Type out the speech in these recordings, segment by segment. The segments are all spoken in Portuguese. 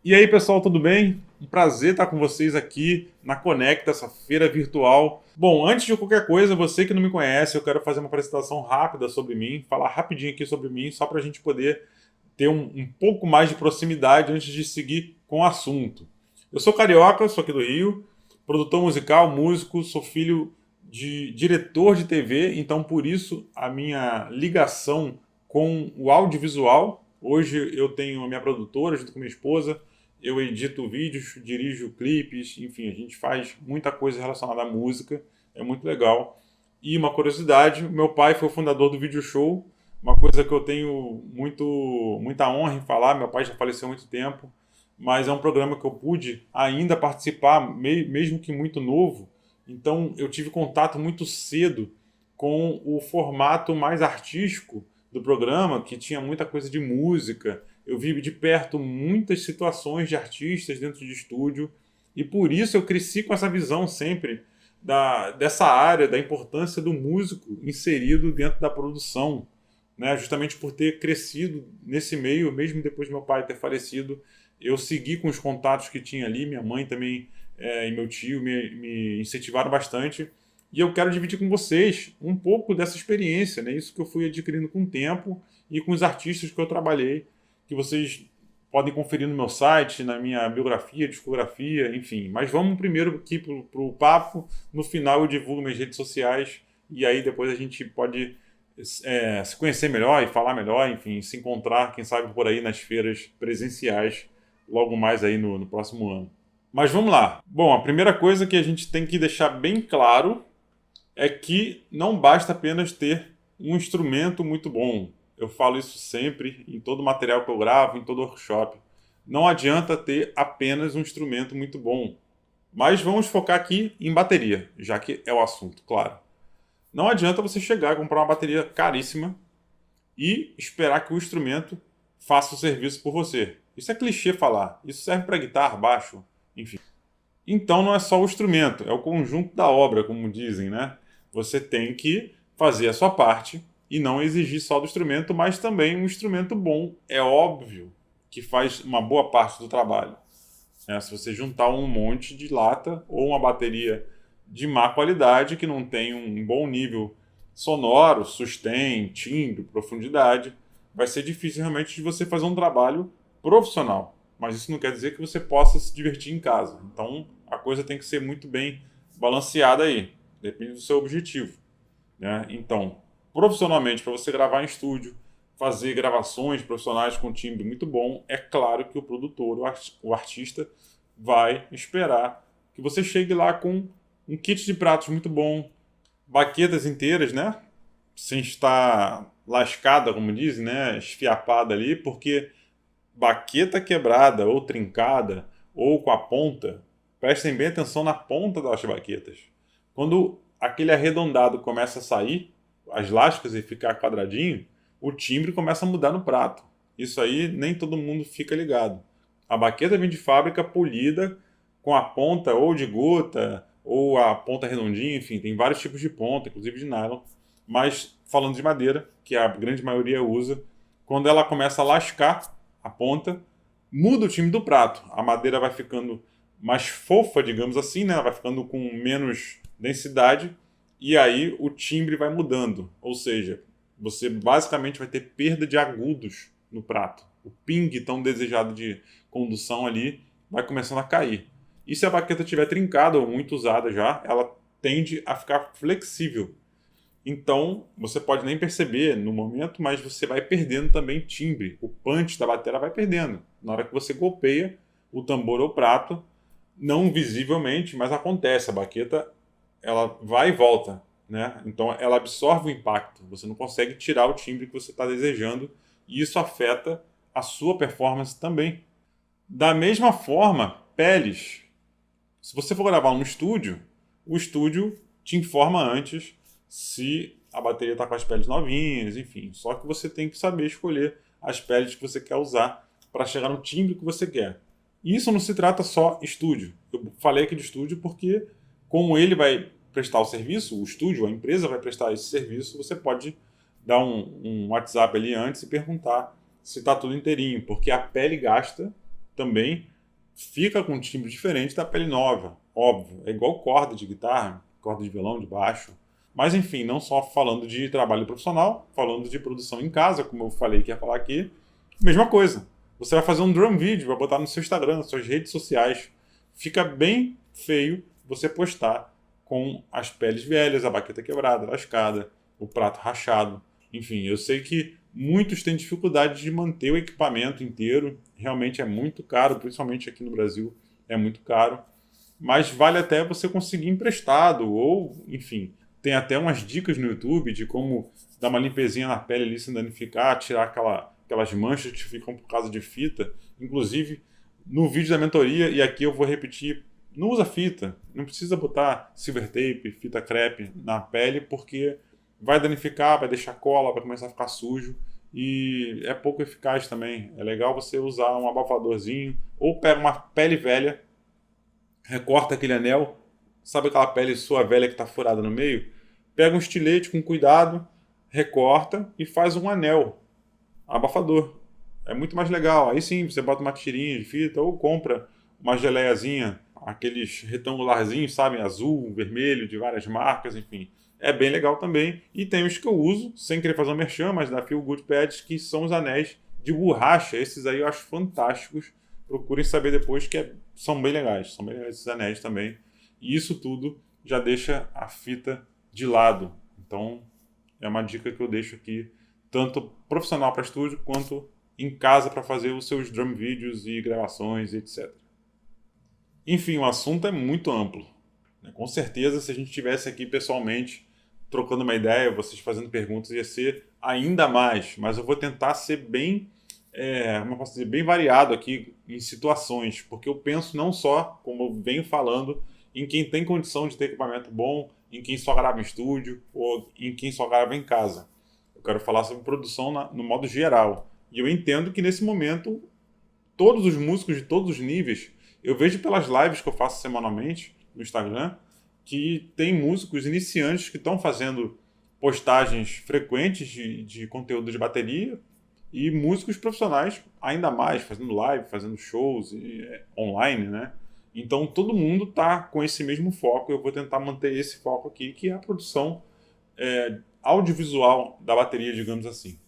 E aí, pessoal, tudo bem? Um prazer estar com vocês aqui na Conecta, essa feira virtual. Bom, antes de qualquer coisa, você que não me conhece, eu quero fazer uma apresentação rápida sobre mim, falar rapidinho aqui sobre mim, só para a gente poder ter um pouco mais de proximidade antes de seguir com o assunto. Eu sou carioca, sou aqui do Rio, produtor musical, músico, sou filho de diretor de TV, então por isso a minha ligação com o audiovisual. Hoje eu tenho a minha produtora junto com minha esposa, eu edito vídeos, dirijo clipes, enfim, a gente faz muita coisa relacionada à música, é muito legal. E uma curiosidade, meu pai foi o fundador do Video Show, uma coisa que eu tenho muita honra em falar, meu pai já faleceu há muito tempo, mas é um programa que eu pude ainda participar, mesmo que muito novo, então eu tive contato muito cedo com o formato mais artístico do programa, que tinha muita coisa de música. Eu vi de perto muitas situações de artistas dentro de estúdio e por isso eu cresci com essa visão sempre dessa área, da importância do músico inserido dentro da produção, né? Justamente por ter crescido nesse meio, mesmo depois de meu pai ter falecido, eu segui com os contatos que tinha ali, minha mãe também e meu tio me incentivaram bastante. E eu quero dividir com vocês um pouco dessa experiência, né? Isso que eu fui adquirindo com o tempo e com os artistas que eu trabalhei, que vocês podem conferir no meu site, na minha biografia, discografia, enfim. Mas vamos primeiro aqui para o papo, no final eu divulgo minhas redes sociais e aí depois a gente pode se conhecer melhor e falar melhor, enfim, se encontrar, quem sabe por aí nas feiras presenciais, logo mais aí no próximo ano. Mas vamos lá. Bom, a primeira coisa que a gente tem que deixar bem claro é que não basta apenas ter um instrumento muito bom. Eu falo isso sempre em todo material que eu gravo, em todo workshop. Não adianta ter apenas um instrumento muito bom. Mas vamos focar aqui em bateria, já que é o assunto, claro. Não adianta você chegar a comprar uma bateria caríssima e esperar que o instrumento faça o serviço por você. Isso é clichê falar. Isso serve para guitarra, baixo, enfim. Então não é só o instrumento, é o conjunto da obra, como dizem, né? Você tem que fazer a sua parte e não exigir só do instrumento, mas também um instrumento bom, é óbvio, que faz uma boa parte do trabalho. Se você juntar um monte de lata ou uma bateria de má qualidade, que não tem um bom nível sonoro, sustain, timbre, profundidade, vai ser difícil realmente de você fazer um trabalho profissional. Mas isso não quer dizer que você possa se divertir em casa. Então a coisa tem que ser muito bem balanceada aí. Depende do seu objetivo, né? Então, profissionalmente, para você gravar em estúdio, fazer gravações profissionais com timbre muito bom, é claro que o produtor, o artista, vai esperar que você chegue lá com um kit de pratos muito bom, baquetas inteiras, né? Sem estar lascada, como dizem, né? Esfiapada ali, porque baqueta quebrada ou trincada ou com a ponta, prestem bem atenção na ponta das baquetas. Quando aquele arredondado começa a sair, as lascas e ficar quadradinho, o timbre começa a mudar no prato. Isso aí nem todo mundo fica ligado. A baqueta vem de fábrica polida, com a ponta ou de gota, ou a ponta redondinha, enfim, tem vários tipos de ponta, inclusive de nylon. Mas falando de madeira, que a grande maioria usa, quando ela começa a lascar a ponta, muda o timbre do prato. A madeira vai ficando mais fofa, digamos assim, né? Ela vai ficando com menos densidade e aí o timbre vai mudando. Ou seja, você basicamente vai ter perda de agudos no prato. O ping tão desejado de condução ali vai começando a cair. E se a baqueta estiver trincada ou muito usada já, ela tende a ficar flexível. Então, você pode nem perceber no momento, mas você vai perdendo também timbre. O punch da bateria vai perdendo. Na hora que você golpeia o tambor ou prato, não visivelmente, mas acontece. A baqueta, ela vai e volta, né? Então, ela absorve o impacto. Você não consegue tirar o timbre que você está desejando e isso afeta a sua performance também. Da mesma forma, peles. Se você for gravar no estúdio, o estúdio te informa antes se a bateria está com as peles novinhas, enfim. Só que você tem que saber escolher as peles que você quer usar para chegar no timbre que você quer. E isso não se trata só estúdio. Eu falei aqui de estúdio porque, como ele vai prestar o serviço, o estúdio, a empresa vai prestar esse serviço, você pode dar um WhatsApp ali antes e perguntar se está tudo inteirinho, porque a pele gasta também fica com um timbre diferente da pele nova, óbvio. É igual corda de guitarra, corda de violão, de baixo. Mas enfim, não só falando de trabalho profissional, falando de produção em casa, como eu falei que ia falar aqui, mesma coisa. Você vai fazer um drum video, vai botar no seu Instagram, nas suas redes sociais. Fica bem feio você postar com as peles velhas, a baqueta quebrada, lascada, o prato rachado. Enfim, eu sei que muitos têm dificuldade de manter o equipamento inteiro. Realmente é muito caro, principalmente aqui no Brasil é muito caro. Mas vale até você conseguir emprestado ou, enfim, tem até umas dicas no YouTube de como dar uma limpezinha na pele ali sem danificar, tirar aquelas manchas que ficam por causa de fita. Inclusive, no vídeo da mentoria, e aqui eu vou repetir, não usa fita, não precisa botar silver tape, fita crepe na pele, porque vai danificar, vai deixar cola, vai começar a ficar sujo e é pouco eficaz também. É legal você usar um abafadorzinho ou pega uma pele velha, recorta aquele anel, sabe aquela pele sua velha que está furada no meio? Pega um estilete com cuidado, recorta e faz um anel, abafador. É muito mais legal. Aí sim, você bota uma tirinha de fita ou compra uma geleiazinha, aqueles retangularzinhos, sabe? Azul, vermelho, de várias marcas, enfim. É bem legal também. E tem os que eu uso, sem querer fazer um merchan, mas da Feel Good Pads, que são os anéis de borracha. Esses aí eu acho fantásticos. Procurem saber depois que são bem legais. São bem legais esses anéis também. E isso tudo já deixa a fita de lado. Então, é uma dica que eu deixo aqui, tanto profissional para estúdio, quanto em casa para fazer os seus drum vídeos e gravações, etc. Enfim, o assunto é muito amplo. Com certeza, se a gente estivesse aqui pessoalmente, trocando uma ideia, vocês fazendo perguntas, ia ser ainda mais. Mas eu vou tentar ser bem, como eu posso dizer, bem variado aqui em situações, porque eu penso não só, como eu venho falando, em quem tem condição de ter equipamento bom, em quem só grava em estúdio ou em quem só grava em casa. Eu quero falar sobre produção no modo geral. E eu entendo que nesse momento, todos os músicos de todos os níveis, eu vejo pelas lives que eu faço semanalmente no Instagram, que tem músicos iniciantes que estão fazendo postagens frequentes de conteúdo de bateria e músicos profissionais ainda mais, fazendo live, fazendo shows online, né? Então todo mundo está com esse mesmo foco. Eu vou tentar manter esse foco aqui, que é a produção audiovisual da bateria, digamos assim.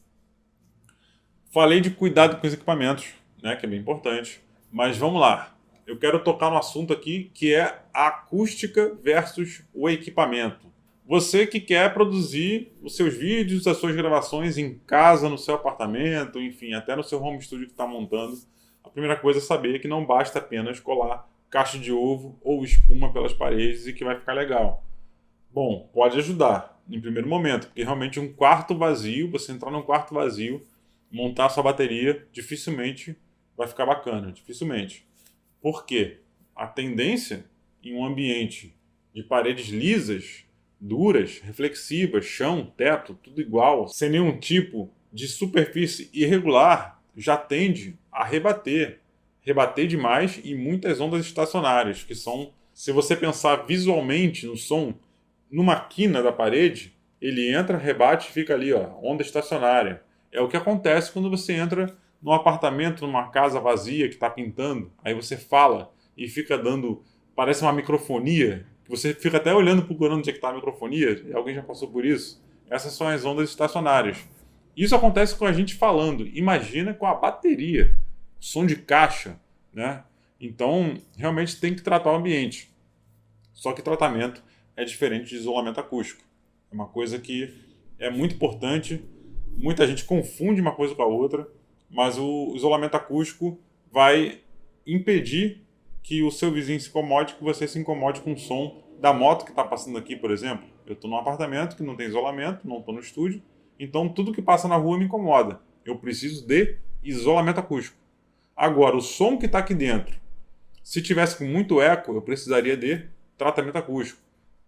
Falei de cuidado com os equipamentos, né, que é bem importante, mas vamos lá. Eu quero tocar no assunto aqui que é a acústica versus o equipamento. Você que quer produzir os seus vídeos, as suas gravações em casa, no seu apartamento, enfim, até no seu home studio que está montando, a primeira coisa é saber que não basta apenas colar caixa de ovo ou espuma pelas paredes e que vai ficar legal. Bom, pode ajudar em primeiro momento, porque realmente um quarto vazio, você entrar num quarto vazio, montar sua bateria, dificilmente vai ficar bacana, dificilmente. Por quê? A tendência em um ambiente de paredes lisas, duras, reflexivas, chão, teto, tudo igual, sem nenhum tipo de superfície irregular, já tende a rebater demais e muitas ondas estacionárias, que são, se você pensar visualmente no som, numa quina da parede, ele entra, rebate e fica ali, ó, onda estacionária. É o que acontece quando você entra num apartamento, numa casa vazia que está pintando, aí você fala e fica dando, parece uma microfonia, você fica até olhando procurando onde é que está a microfonia, e alguém já passou por isso. Essas são as ondas estacionárias. Isso acontece com a gente falando, imagina com a bateria, som de caixa, né? Então, realmente tem que tratar o ambiente. Só que tratamento é diferente de isolamento acústico. É uma coisa que é muito importante, muita gente confunde uma coisa com a outra, mas o isolamento acústico vai impedir que o seu vizinho se incomode, que você se incomode com o som da moto que está passando aqui, por exemplo. Eu estou num apartamento que não tem isolamento, não estou no estúdio, então tudo que passa na rua me incomoda. Eu preciso de isolamento acústico. Agora, o som que está aqui dentro, se tivesse com muito eco, eu precisaria de tratamento acústico.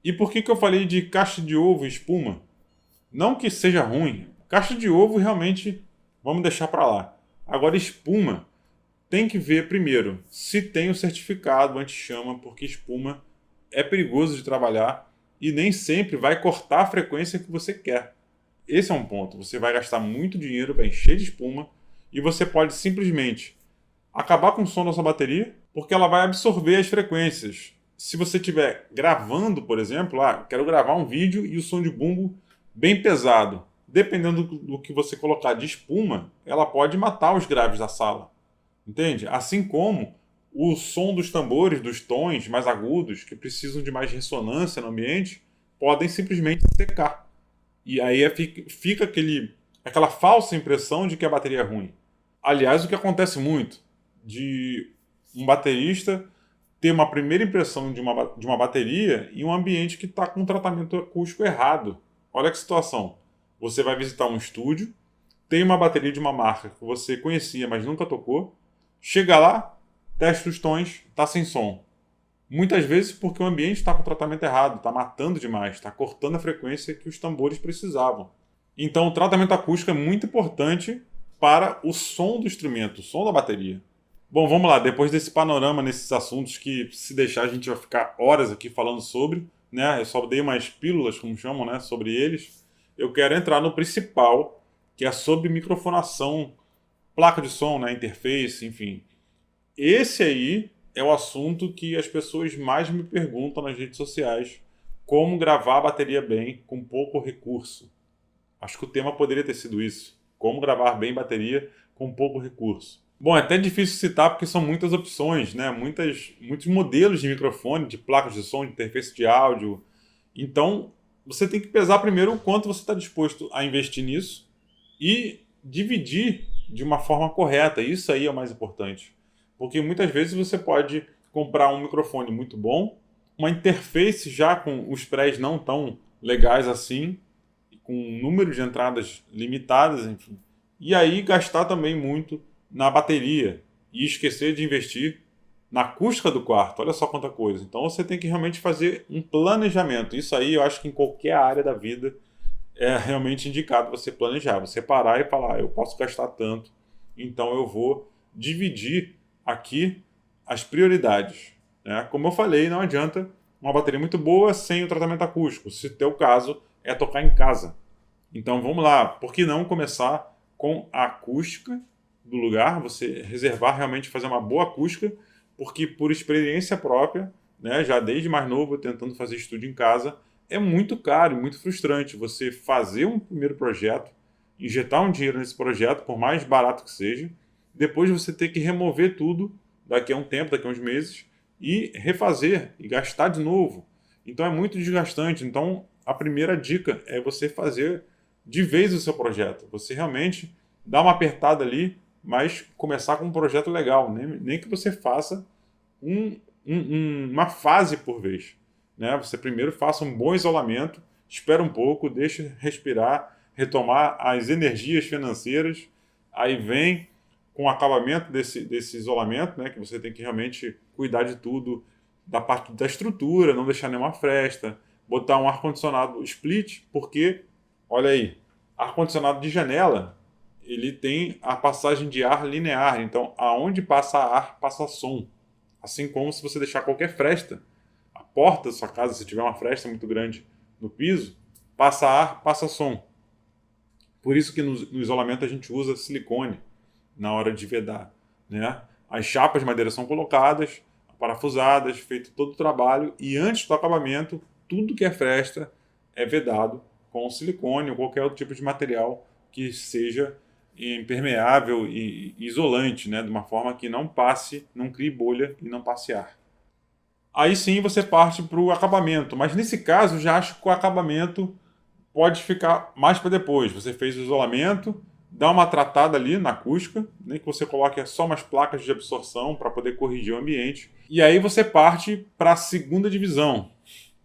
E por que eu falei de caixa de ovo e espuma? Não que seja ruim. Caixa de ovo realmente vamos deixar para lá. Agora, espuma, tem que ver primeiro se tem o certificado anti-chama, porque espuma é perigoso de trabalhar e nem sempre vai cortar a frequência que você quer. Esse é um ponto. Você vai gastar muito dinheiro para encher de espuma e você pode simplesmente acabar com o som da sua bateria, porque ela vai absorver as frequências. Se você estiver gravando, por exemplo, quero gravar um vídeo e o som de bumbo bem pesado. Dependendo do que você colocar de espuma, ela pode matar os graves da sala. Entende? Assim como o som dos tambores, dos tons mais agudos, que precisam de mais ressonância no ambiente, podem simplesmente secar. E aí fica aquela falsa impressão de que a bateria é ruim. Aliás, o que acontece muito de um baterista ter uma primeira impressão de uma bateria em um ambiente que está com um tratamento acústico errado. Olha que situação. Você vai visitar um estúdio, tem uma bateria de uma marca que você conhecia, mas nunca tocou. Chega lá, testa os tons, está sem som. Muitas vezes porque o ambiente está com o tratamento errado, está matando demais, está cortando a frequência que os tambores precisavam. Então o tratamento acústico é muito importante para o som do instrumento, o som da bateria. Bom, vamos lá, depois desse panorama nesses assuntos que, se deixar, a gente vai ficar horas aqui falando sobre, né? Eu só dei umas pílulas, como chamam, né, sobre eles. Eu quero entrar no principal, que é sobre microfonação, placa de som, né, interface, enfim. Esse aí é o assunto que as pessoas mais me perguntam nas redes sociais. Como gravar a bateria bem com pouco recurso. Acho que o tema poderia ter sido isso. Como gravar bem bateria com pouco recurso. Bom, é até difícil citar porque são muitas opções, né? Muitos modelos de microfone, de placas de som, de interface de áudio. Então, você tem que pesar primeiro o quanto você está disposto a investir nisso e dividir de uma forma correta. Isso aí é o mais importante. Porque muitas vezes você pode comprar um microfone muito bom, uma interface já com os prés não tão legais assim, com um número de entradas limitadas, enfim. E aí gastar também muito na bateria e esquecer de investir na acústica do quarto. Olha só quanta coisa. Então você tem que realmente fazer um planejamento. Isso aí eu acho que em qualquer área da vida é realmente indicado você planejar. Você parar e falar, eu posso gastar tanto, então eu vou dividir aqui as prioridades. Né? Como eu falei, não adianta uma bateria muito boa sem o tratamento acústico, se o teu caso é tocar em casa. Então vamos lá, por que não começar com a acústica do lugar, você reservar realmente fazer uma boa acústica, porque por experiência própria, né, já desde mais novo tentando fazer estúdio em casa, é muito caro e muito frustrante você fazer um primeiro projeto, injetar um dinheiro nesse projeto, por mais barato que seja, depois você ter que remover tudo daqui a um tempo, daqui a uns meses, e refazer e gastar de novo. Então é muito desgastante. Então a primeira dica é você fazer de vez o seu projeto. Você realmente dá uma apertada ali, mas começar com um projeto legal. Nem que você faça uma fase por vez. Né? Você primeiro faça um bom isolamento, espera um pouco, deixa respirar, retomar as energias financeiras, aí vem com o acabamento desse isolamento, né, que você tem que realmente cuidar de tudo, da parte da estrutura, não deixar nenhuma fresta, botar um ar-condicionado split, porque, olha aí, ar-condicionado de janela, ele tem a passagem de ar linear, então aonde passa ar, passa som. Assim como se você deixar qualquer fresta, a porta da sua casa, se tiver uma fresta muito grande no piso, passa ar, passa som. Por isso que no isolamento a gente usa silicone na hora de vedar, né? As chapas de madeira são colocadas, parafusadas, feito todo o trabalho, e antes do acabamento, tudo que é fresta é vedado com silicone ou qualquer outro tipo de material que seja impermeável e isolante, né? De uma forma que não passe, não crie bolha e não passe ar. Aí sim você parte para o acabamento, mas nesse caso já acho que o acabamento pode ficar mais para depois. Você fez o isolamento, dá uma tratada ali na acústica, nem que você coloque só umas placas de absorção para poder corrigir o ambiente. E aí você parte para a segunda divisão,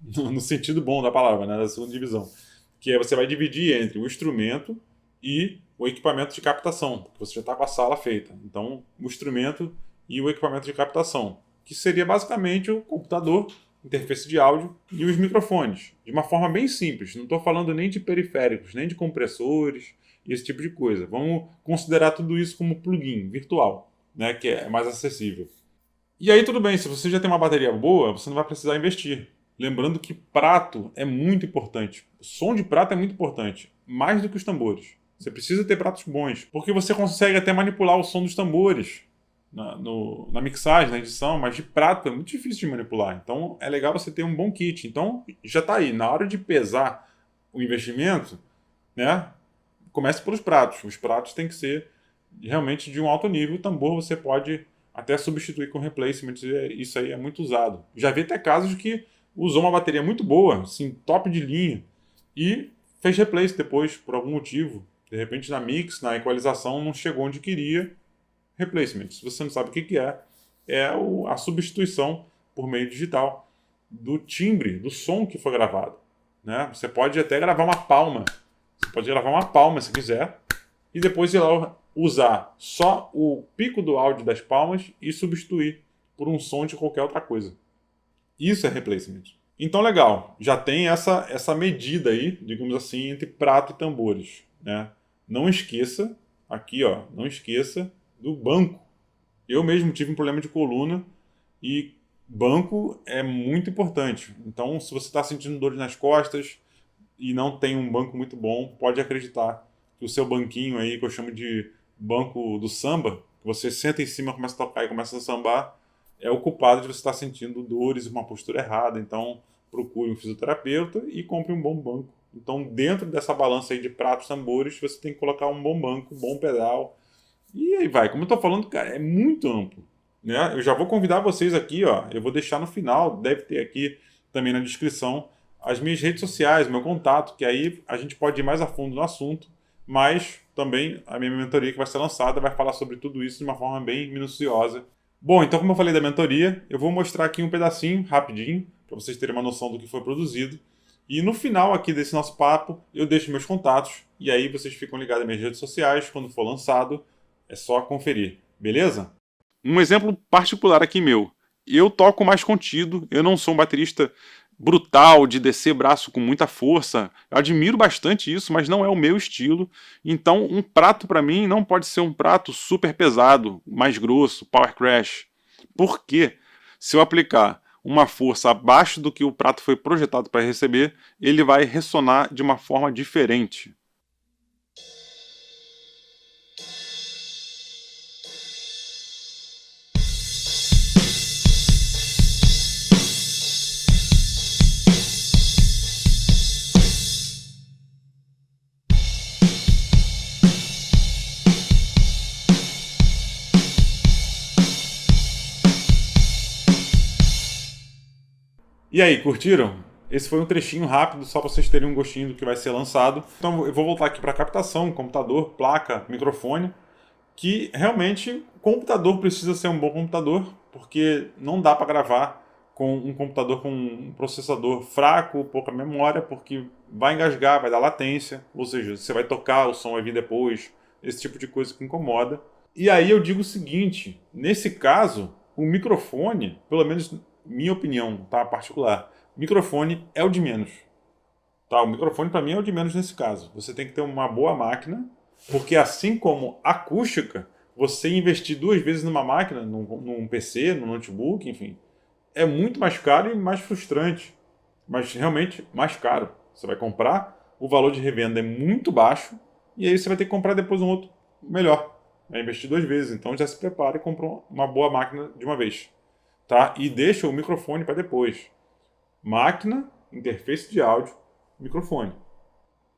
no sentido bom da palavra, né, da segunda divisão, que é você vai dividir entre o instrumento e o equipamento de captação, porque você já está com a sala feita. Então, o instrumento e o equipamento de captação, que seria basicamente o computador, interface de áudio e os microfones, de uma forma bem simples. Não estou falando nem de periféricos, nem de compressores, esse tipo de coisa. Vamos considerar tudo isso como plugin virtual, né, que é mais acessível. E aí tudo bem, se você já tem uma bateria boa, você não vai precisar investir. Lembrando que prato é muito importante. O som de prato é muito importante, mais do que os tambores. Você precisa ter pratos bons, porque você consegue até manipular o som dos tambores. na mixagem, na edição, mas de prato é muito difícil de manipular. Então é legal você ter um bom kit. Então já está aí, na hora de pesar o investimento, né? Comece pelos pratos. Os pratos têm que ser realmente de um alto nível. O tambor você pode até substituir com replacement. Isso aí é muito usado. Já vi até casos que usou uma bateria muito boa, assim, top de linha, e fez replace depois, por algum motivo. De repente na mix, na equalização, não chegou onde queria. Replacement. Se você não sabe o que é a substituição por meio digital do timbre, do som que foi gravado. Né? Você pode até gravar uma palma. Você pode gravar uma palma se quiser e depois ir lá usar só o pico do áudio das palmas e substituir por um som de qualquer outra coisa. Isso é replacement. Então, legal. Já tem essa medida aí, digamos assim, entre prato e tambores. Né? Não esqueça, aqui, ó, não esqueça do banco. Eu mesmo tive um problema de coluna e banco é muito importante. Então, se você está sentindo dores nas costas e não tem um banco muito bom, pode acreditar que o seu banquinho aí, que eu chamo de banco do samba, que você senta em cima, começa a tocar e começa a sambar, é o culpado de você estar sentindo dores e uma postura errada. Então, procure um fisioterapeuta e compre um bom banco. Então, dentro dessa balança aí de pratos, tambores, você tem que colocar um bom banco, um bom pedal. E aí vai. Como eu estou falando, cara, é muito amplo. Né? Eu já vou convidar vocês aqui, ó. Eu vou deixar no final, deve ter aqui também na descrição, as minhas redes sociais, meu contato, que aí a gente pode ir mais a fundo no assunto, mas também a minha mentoria que vai ser lançada vai falar sobre tudo isso de uma forma bem minuciosa. Bom, então como eu falei da mentoria, eu vou mostrar aqui um pedacinho, rapidinho, para vocês terem uma noção do que foi produzido. E no final aqui desse nosso papo, eu deixo meus contatos, e aí vocês ficam ligados nas minhas redes sociais, quando for lançado, é só conferir, beleza? Um exemplo particular aqui meu. Eu toco mais contido, eu não sou um baterista brutal, de descer braço com muita força. Eu admiro bastante isso, mas não é o meu estilo. Então, um prato para mim não pode ser um prato super pesado, mais grosso, power crash. Por quê? Se eu aplicar uma força abaixo do que o prato foi projetado para receber, ele vai ressonar de uma forma diferente. E aí, curtiram? Esse foi um trechinho rápido, só para vocês terem um gostinho do que vai ser lançado. Então eu vou voltar aqui para captação, computador, placa, microfone, que realmente o computador precisa ser um bom computador, porque não dá para gravar com um computador com um processador fraco, pouca memória, porque vai engasgar, vai dar latência, ou seja, você vai tocar, o som vai vir depois, esse tipo de coisa que incomoda. E aí eu digo o seguinte, nesse caso, o microfone, pelo menos minha opinião, tá, particular, microfone é o de menos. Tá, o microfone para mim é o de menos nesse caso. Você tem que ter uma boa máquina, porque assim como acústica, você investir 2 vezes numa máquina, num PC, num notebook, enfim, é muito mais caro e mais frustrante. Mas realmente mais caro. Você vai comprar, o valor de revenda é muito baixo, e aí você vai ter que comprar depois um outro melhor. Vai investir 2 vezes, então já se prepara e compra uma boa máquina de uma vez. Tá? E deixa o microfone para depois. Máquina, interface de áudio, microfone.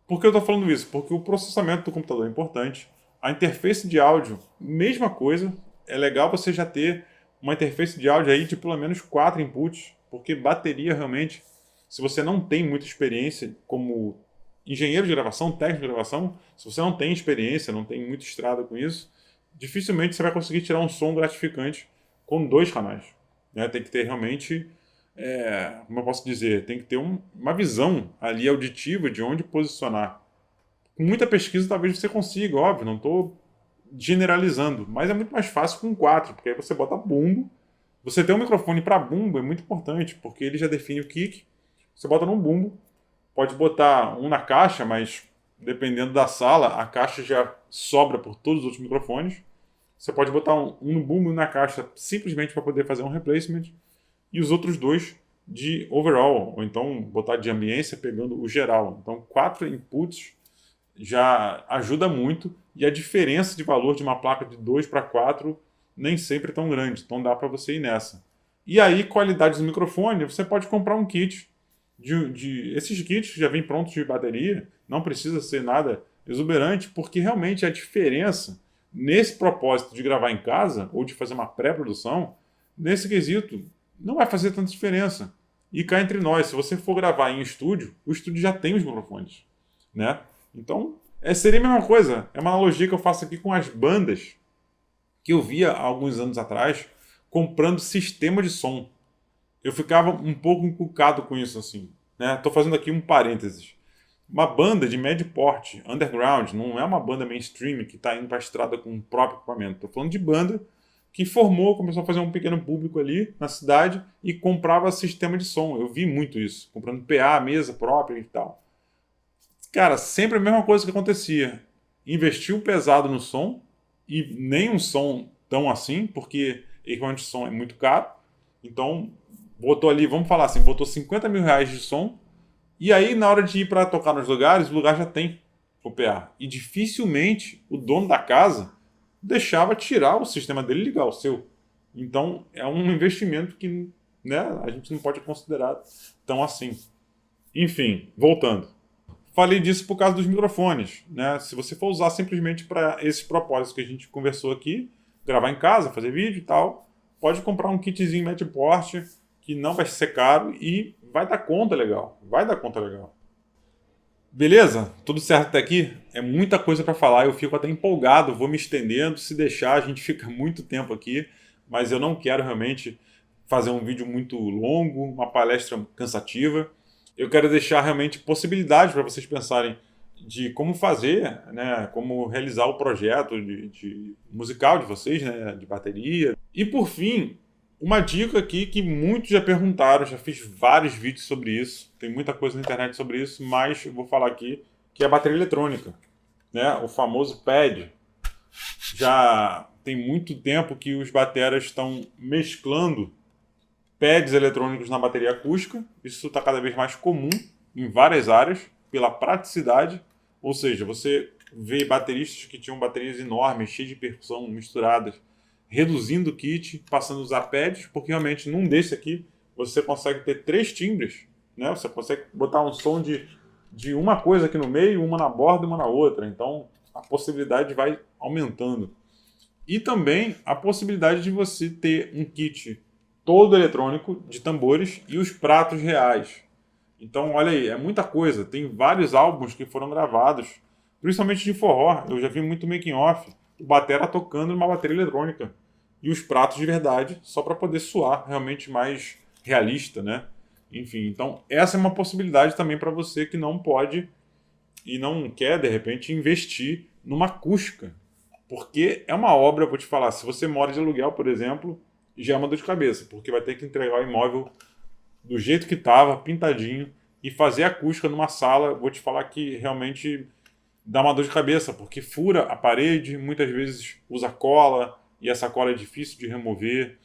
Por que eu estou falando isso? Porque o processamento do computador é importante. A interface de áudio, mesma coisa. É legal você já ter uma interface de áudio aí de pelo menos 4 inputs, porque bateria realmente, se você não tem muita experiência como engenheiro de gravação, técnico de gravação, se você não tem experiência, não tem muita estrada com isso, dificilmente você vai conseguir tirar um som gratificante com 2 canais. Né? Tem que ter realmente, como eu posso dizer, tem que ter uma visão ali auditiva de onde posicionar. Com muita pesquisa talvez você consiga, óbvio, não estou generalizando, mas é muito mais fácil com 4, porque aí você bota bumbo. Você ter um microfone para bumbo é muito importante, porque ele já define o kick, você bota num bumbo, pode botar um na caixa, mas dependendo da sala, a caixa já sobra por todos os outros microfones. Você pode botar um no bumbo e na caixa simplesmente para poder fazer um replacement e os outros 2 de overall, ou então botar de ambiência pegando o geral. Então 4 inputs já ajuda muito e a diferença de valor de uma placa de 2 para 4 nem sempre tão grande, então dá para você ir nessa. E aí, qualidade do microfone, você pode comprar um kit. Esses kits já vêm prontos de bateria, não precisa ser nada exuberante, porque realmente a diferença nesse propósito de gravar em casa ou de fazer uma pré-produção, nesse quesito, não vai fazer tanta diferença. E cá entre nós, se você for gravar em estúdio, o estúdio já tem os microfones, né? Então, seria a mesma coisa. É uma analogia que eu faço aqui com as bandas que eu via há alguns anos atrás comprando sistema de som. Eu ficava um pouco encucado com isso, assim, né? Tô fazendo aqui um parênteses. Uma banda de médio porte, underground, não é uma banda mainstream que está indo para a estrada com o próprio equipamento. Estou falando de banda que formou, começou a fazer um pequeno público ali na cidade e comprava sistema de som. Eu vi muito isso, comprando PA, mesa própria e tal. Cara, sempre a mesma coisa que acontecia. Investiu pesado no som, e nem um som tão assim, porque equipamento de som é muito caro. Então, botou ali, vamos falar assim, botou 50 mil reais de som, e aí na hora de ir para tocar nos lugares, o lugar já tem o PA. E dificilmente o dono da casa deixava tirar o sistema dele e ligar o seu. Então, é um investimento que, né, a gente não pode considerar tão assim. Enfim, voltando. Falei disso por causa dos microfones, né? Se você for usar simplesmente para esses propósitos que a gente conversou aqui, gravar em casa, fazer vídeo e tal, pode comprar um kitzinho médio porte que não vai ser caro e vai dar conta legal. Vai dar conta legal. Beleza? Tudo certo até aqui? É muita coisa para falar, eu fico até empolgado, vou me estendendo. Se deixar, a gente fica muito tempo aqui, mas eu não quero realmente fazer um vídeo muito longo, uma palestra cansativa. Eu quero deixar realmente possibilidades para vocês pensarem de como fazer, né, como realizar o projeto de musical de vocês, né, de bateria. E por fim, uma dica aqui que muitos já perguntaram, já fiz vários vídeos sobre isso, tem muita coisa na internet sobre isso, mas eu vou falar aqui, que é a bateria eletrônica, né, o famoso pad. Já tem muito tempo que os bateras estão mesclando pads eletrônicos na bateria acústica. Isso está cada vez mais comum em várias áreas, pela praticidade. Ou seja, você vê bateristas que tinham baterias enormes, cheias de percussão misturadas, reduzindo o kit, passando a usar pads, porque realmente num desse aqui você consegue ter 3 timbres, né? Você consegue botar um som de uma coisa aqui no meio, uma na borda e uma na outra. Então a possibilidade vai aumentando. E também a possibilidade de você ter um kit todo eletrônico de tambores e os pratos reais. Então, olha aí, é muita coisa. Tem vários álbuns que foram gravados, principalmente de forró. Eu já vi muito making off, o batera tocando numa bateria eletrônica e os pratos de verdade, só para poder soar realmente mais realista, né? Enfim, então essa é uma possibilidade também para você que não pode e não quer, de repente, investir numa acústica. Porque é uma obra, vou te falar, se você mora de aluguel, por exemplo, já é uma dor de cabeça, porque vai ter que entregar o imóvel do jeito que estava, pintadinho, e fazer acústica numa sala, vou te falar que realmente dá uma dor de cabeça, porque fura a parede, muitas vezes usa cola, e essa cola é difícil de remover.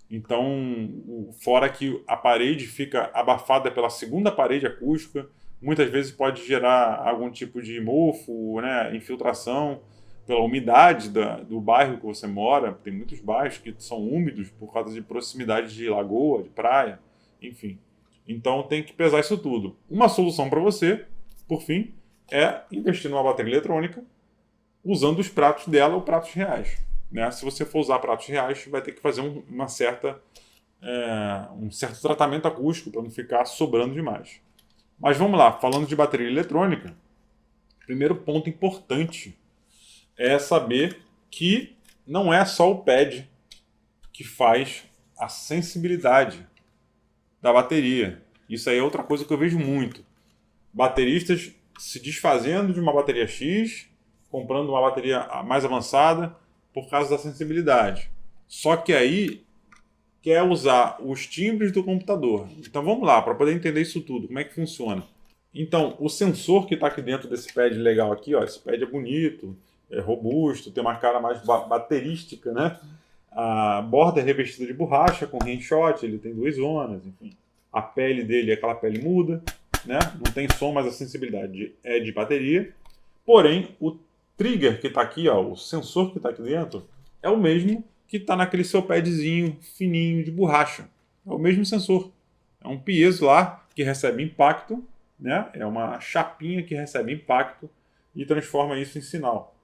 Então, fora que a parede fica abafada pela segunda parede acústica, muitas vezes pode gerar algum tipo de mofo, né, infiltração, pela umidade do bairro que você mora. Tem muitos bairros que são úmidos por causa de proximidade de lagoa, de praia, enfim. Então tem que pesar isso tudo. Uma solução para você, por fim, é investir numa bateria eletrônica usando os pratos dela ou pratos reais, né? Se você for usar pratos reais, vai ter que fazer um certo tratamento acústico para não ficar sobrando demais. Mas vamos lá, falando de bateria eletrônica, primeiro ponto importante é saber que não é só o pad que faz a sensibilidade da bateria. Isso aí é outra coisa que eu vejo muito. Bateristas se desfazendo de uma bateria X, comprando uma bateria mais avançada por causa da sensibilidade. Só que aí quer usar os timbres do computador. Então vamos lá, para poder entender isso tudo, como é que funciona. Então, o sensor que está aqui dentro desse pad legal aqui, ó, esse pad é bonito, é robusto, tem uma cara mais baterística, né? A borda é revestida de borracha com rinshot, ele tem 2 zonas, enfim. A pele dele é aquela pele muda, né? Não tem som, mas a sensibilidade é de bateria. Porém, o trigger que está aqui, ó, o sensor que está aqui dentro, é o mesmo que está naquele seu padzinho fininho de borracha. É o mesmo sensor. É um piezo lá que recebe impacto, né? É uma chapinha que recebe impacto e transforma isso em sinal,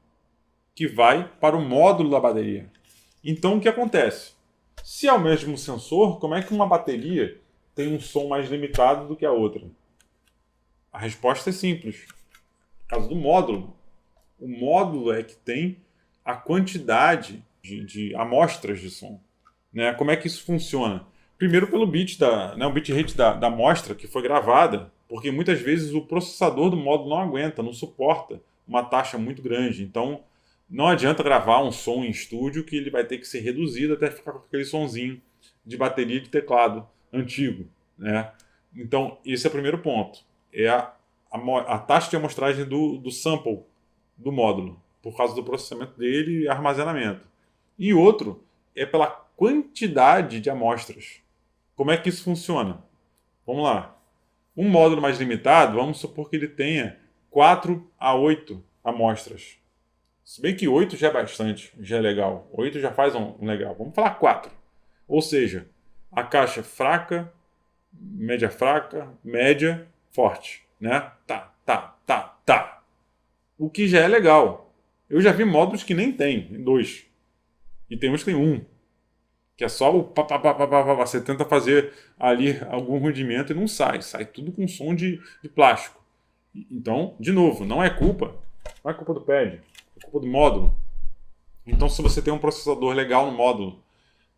que vai para o módulo da bateria. Então o que acontece? Se é o mesmo sensor, como é que uma bateria tem um som mais limitado do que a outra? A resposta é simples. Por causa do módulo. O módulo é que tem a quantidade de amostras de som. Né? Como é que isso funciona? Primeiro pelo bit o bitrate da amostra que foi gravada, porque muitas vezes o processador do módulo não aguenta, não suporta uma taxa muito grande. Então, não adianta gravar um som em estúdio que ele vai ter que ser reduzido até ficar com aquele sonzinho de bateria de teclado antigo. Né? Então, esse é o primeiro ponto. É a taxa de amostragem do sample do módulo, por causa do processamento dele e armazenamento. E outro é pela quantidade de amostras. Como é que isso funciona? Vamos lá. Um módulo mais limitado, vamos supor que ele tenha 4 a 8 amostras. Se bem que 8 já é bastante, já é legal. 8 já faz um legal. Vamos falar 4. Ou seja, a caixa fraca, média, forte. Né? Tá. O que já é legal. Eu já vi módulos que nem tem 2. E tem uns que tem 1. Que é só o pá. Você tenta fazer ali algum rudimento e não sai. Sai tudo com som de plástico. Então, de novo, não é culpa do pad. É culpa do módulo. Então, se você tem um processador legal no módulo,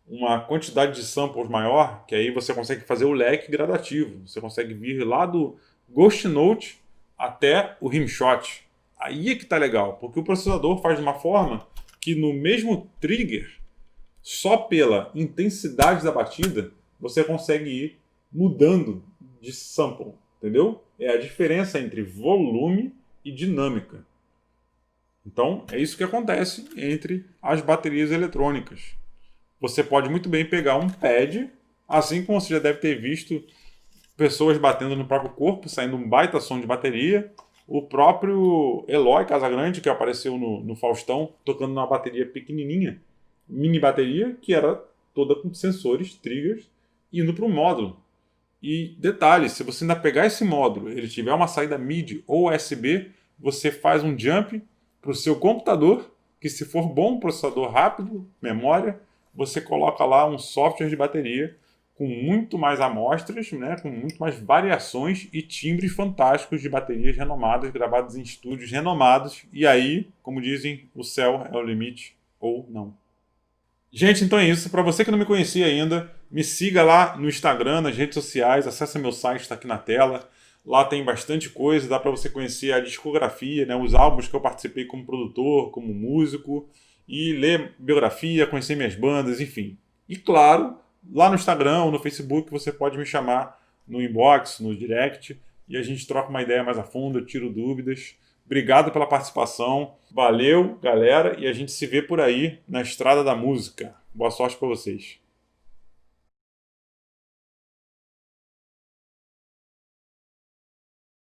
uma quantidade de samples maior, que aí você consegue fazer o leque gradativo. Você consegue vir lá do Ghost Note até o Rimshot. Aí é que tá legal, porque o processador faz de uma forma que no mesmo trigger, só pela intensidade da batida, você consegue ir mudando de sample, entendeu? É a diferença entre volume e dinâmica. Então, é isso que acontece entre as baterias eletrônicas. Você pode muito bem pegar um pad, assim como você já deve ter visto pessoas batendo no próprio corpo, saindo um baita som de bateria. O próprio Eloy Casagrande, que apareceu no Faustão, tocando numa bateria pequenininha, mini bateria, que era toda com sensores, triggers, indo para o módulo. E detalhe, se você ainda pegar esse módulo, ele tiver uma saída MIDI ou USB, você faz um jump para o seu computador, que se for bom, processador rápido, memória, você coloca lá um software de bateria com muito mais amostras, né, com muito mais variações e timbres fantásticos de baterias renomadas, gravadas em estúdios renomados. E aí, como dizem, o céu é o limite ou não. Gente, então é isso. Para você que não me conhecia ainda, me siga lá no Instagram, nas redes sociais, acessa meu site, está aqui na tela. Lá tem bastante coisa, dá para você conhecer a discografia, né, os álbuns que eu participei como produtor, como músico, e ler biografia, conhecer minhas bandas, enfim. E claro, lá no Instagram ou no Facebook você pode me chamar no inbox, no direct, e a gente troca uma ideia mais a fundo, eu tiro dúvidas. Obrigado pela participação. Valeu, galera, e a gente se vê por aí na estrada da música. Boa sorte para vocês.